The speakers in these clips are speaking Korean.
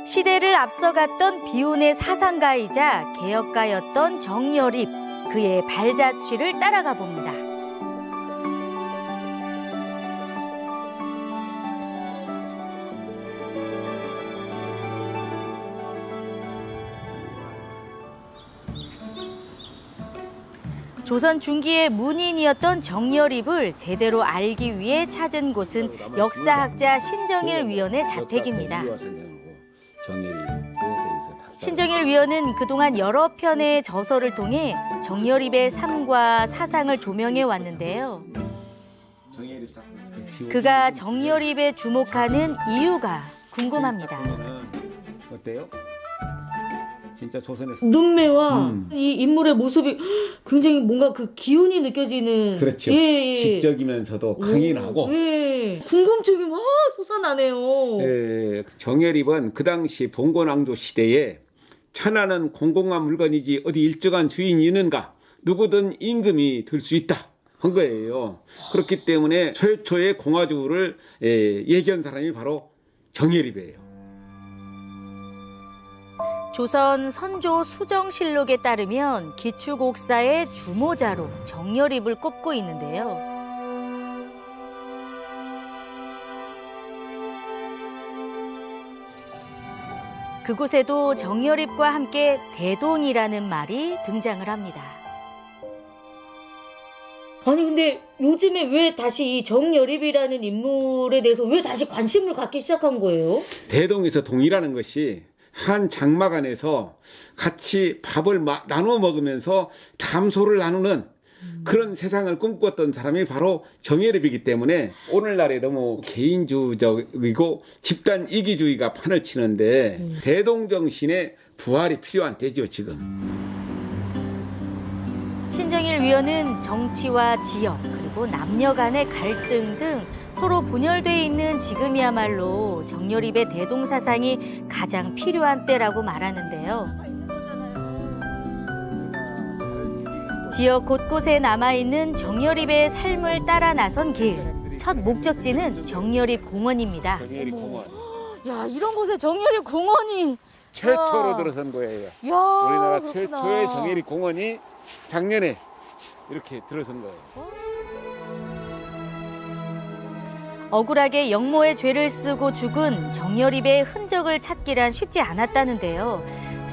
시대를 앞서갔던 비운의 사상가이자 개혁가였던 정여립, 그의 발자취를 따라가 봅니다. 조선 중기의 문인이었던 정여립을 제대로 알기 위해 찾은 곳은 역사학자 신정일 위원의 자택입니다. 신정일 위원은 그동안 여러 편의 저서를 통해 정여립의 삶과 사상을 조명해 왔는데요. 그가 정여립에 주목하는 이유가 궁금합니다. 어때요? 진짜 조선에서 눈매와 이 인물의 모습이 굉장히 뭔가 그 기운이 느껴지는. 그렇죠. 지적이면서도 강인하고. 궁금증이 막 솟아나네요. 정여립은 그 당시 봉건왕조 시대에 천하는 공공한 물건이지 어디 일정한 주인이 있는가, 누구든 임금이 될 수 있다 한 거예요. 그렇기 때문에 최초의 공화주를 얘기한 사람이 바로 정여립이에요. 조선 선조 수정실록에 따르면 기축옥사의 주모자로 정여립을 꼽고 있는데요. 그곳에도 정여립과 함께 대동이라는 말이 등장을 합니다. 아니 근데 요즘에 왜 다시 이 정여립이라는 인물에 대해서 왜 다시 관심을 갖기 시작한 거예요? 대동에서 동이라는 것이 한 장막 안에서 같이 밥을 나누어 먹으면서 담소를 나누는 그런 세상을 꿈꿨던 사람이 바로 정여립이기 때문에 오늘날에 너무 개인주의적이고 집단 이기주의가 판을 치는데 대동정신의 부활이 필요한 때죠, 지금. 신정일 위원은 정치와 지역 그리고 남녀 간의 갈등 등 서로 분열돼 있는 지금이야말로 정여립의 대동사상이 가장 필요한 때라고 말하는데요. 지역 곳곳에 남아있는 정여립의 삶을 따라 나선 길. 첫 목적지는 정여립 공원입니다. 정여립 공원. 야, 이런 곳에 정여립 공원이 최초로 들어선 거예요. 야, 우리나라 그렇구나. 최초의 정여립 공원이 작년에 이렇게 들어선 거예요. 억울하게 영모의 죄를 쓰고 죽은 정여립의 흔적을 찾기란 쉽지 않았다는데요.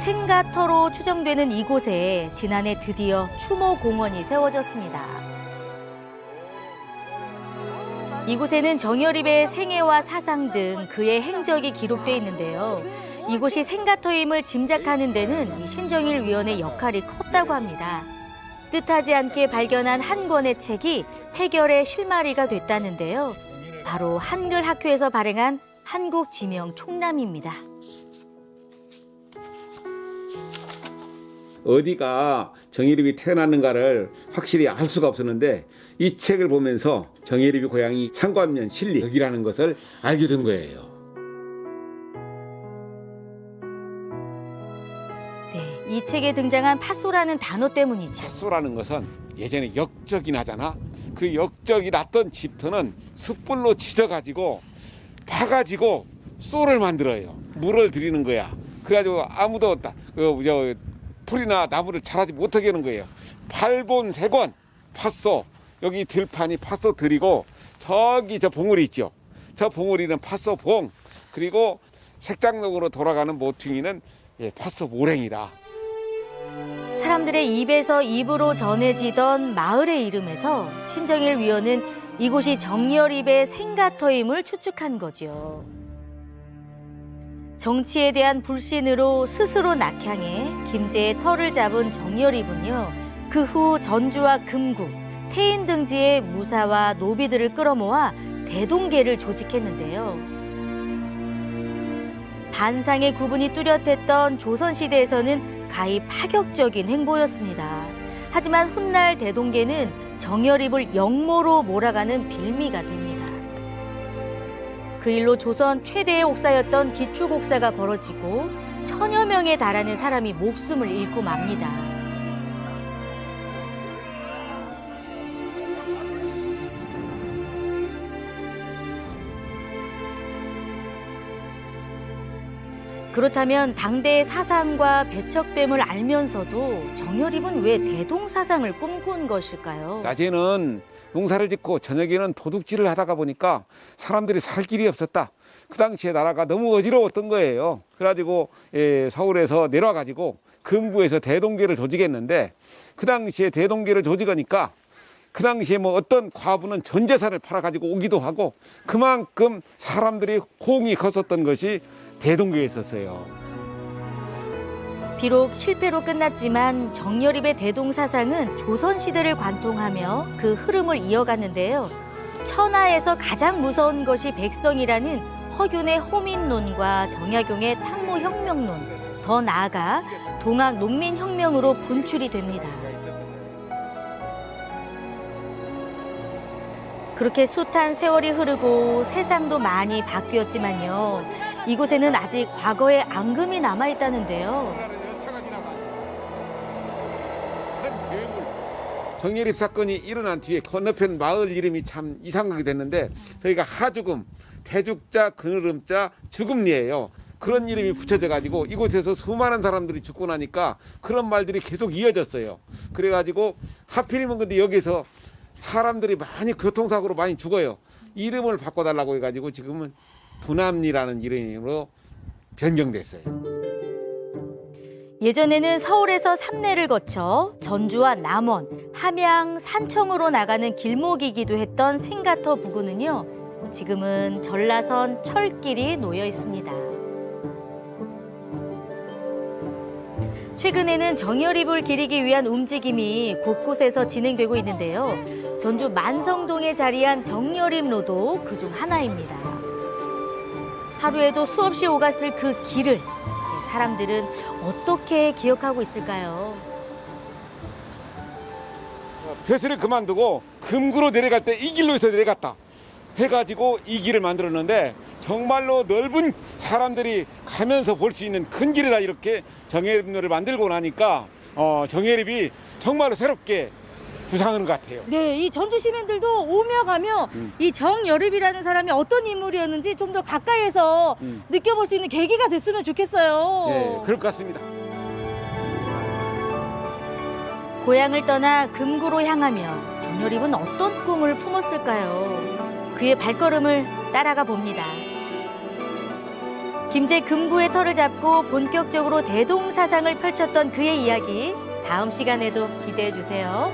생가터로 추정되는 이곳에 지난해 드디어 추모공원이 세워졌습니다. 이곳에는 정여립의 생애와 사상 등 그의 행적이 기록돼 있는데요. 이곳이 생가터임을 짐작하는 데는 신정일 위원의 역할이 컸다고 합니다. 뜻하지 않게 발견한 한 권의 책이 해결의 실마리가 됐다는데요. 바로 한글 학교에서 발행한 한국 지명 총남입니다. 어디가 정여립이 태어났는가를 확실히 알 수가 없었는데 이 책을 보면서 정여립이 고향이 상관면 신리 여기라는 것을 알게 된 거예요. 네, 이 책에 등장한 팥소라는 단어 때문이죠. 팥소라는 것은 예전에 역적이 나잖아. 그 역적이 났던 집터는 숯불로 지져가지고 파가지고 쏘를 만들어요. 물을 들이는 거야. 그래가지고 아무도 풀이나 나무를 자라지 못하게 하는 거예요. 8본 3권 팥소, 여기 들판이 팥소 들이고 저기 저 봉우리 있죠. 저 봉우리는 팥소 봉, 그리고 색장록으로 돌아가는 모퉁이는 팥소 모랭이다. 사람들의 입에서 입으로 전해지던 마을의 이름에서 신정일 위원은 이곳이 정여립의 생가터임을 추측한 거죠. 정치에 대한 불신으로 스스로 낙향해 김제의 터를 잡은 정여립은요. 그 후 전주와 금구, 태인 등지의 무사와 노비들을 끌어모아 대동계를 조직했는데요. 반상의 구분이 뚜렷했던 조선시대에서는 가히 파격적인 행보였습니다. 하지만 훗날 대동계는 정여립을 영모로 몰아가는 빌미가 됩니다. 그 일로 조선 최대의 옥사였던 기축옥사가 벌어지고 1000여 명에 달하는 사람이 목숨을 잃고 맙니다. 그렇다면 당대의 사상과 배척됨을 알면서도 정여립은 왜 대동사상을 꿈꾼 것일까요? 낮에는 농사를 짓고 저녁에는 도둑질을 하다가 보니까 사람들이 살 길이 없었다. 그 당시에 나라가 너무 어지러웠던 거예요. 그래가지고 서울에서 내려와가지고 금구에서 대동계를 조직했는데 그 당시에 대동계를 조직하니까 그 당시에 뭐 어떤 과부는 전 재산을 팔아가지고 오기도 하고 그만큼 사람들이 호응이 컸었던 것이 대동계였었어요. 비록 실패로 끝났지만 정여립의 대동사상은 조선시대를 관통하며 그 흐름을 이어갔는데요. 천하에서 가장 무서운 것이 백성이라는 허균의 호민론과 정약용의 탕모혁명론, 더 나아가 동학 농민혁명으로 분출이 됩니다. 그렇게 숱한 세월이 흐르고 세상도 많이 바뀌었지만요. 이곳에는 아직 과거의 앙금이 남아있다는데요. 정여립 사건이 일어난 뒤에 건너편 마을 이름이 참 이상하게 됐는데 저희가 하죽음, 대죽자, 그늘음자, 죽음리예요. 그런 이름이 붙여져 가지고 이곳에서 수많은 사람들이 죽고 나니까 그런 말들이 계속 이어졌어요. 그래가지고 하필이면 근데 여기서 사람들이 많이 교통사고로 많이 죽어요. 이름을 바꿔달라고 해가지고 지금은 부남리라는 이름으로 변경됐어요. 예전에는 서울에서 삼내를 거쳐 전주와 남원, 함양, 산청으로 나가는 길목이기도 했던 생가터 부근은요. 지금은 전라선 철길이 놓여 있습니다. 최근에는 정여립을 기리기 위한 움직임이 곳곳에서 진행되고 있는데요. 전주 만성동에 자리한 정여립로도 그중 하나입니다. 하루에도 수없이 오갔을 그 길을 사람들은 어떻게 기억하고 있을까요? 벼슬을 그만두고 금구로 내려갈 때 이 길로에서 내려갔다 해가지고 이 길을 만들었는데 정말로 넓은 사람들이 가면서 볼 수 있는 큰 길이다 이렇게 정여립로를 만들고 나니까 정여립이 정말로 새롭게 부상하는 것 같아요. 네, 이 전주 시민들도 오며 가며 이 정여립이라는 사람이 어떤 인물이었는지 좀 더 가까이에서 느껴볼 수 있는 계기가 됐으면 좋겠어요. 네, 그럴 것 같습니다. 고향을 떠나 금구로 향하며 정여립은 어떤 꿈을 품었을까요? 그의 발걸음을 따라가 봅니다. 김제 금구의 털을 잡고 본격적으로 대동사상을 펼쳤던 그의 이야기 다음 시간에도 기대해 주세요.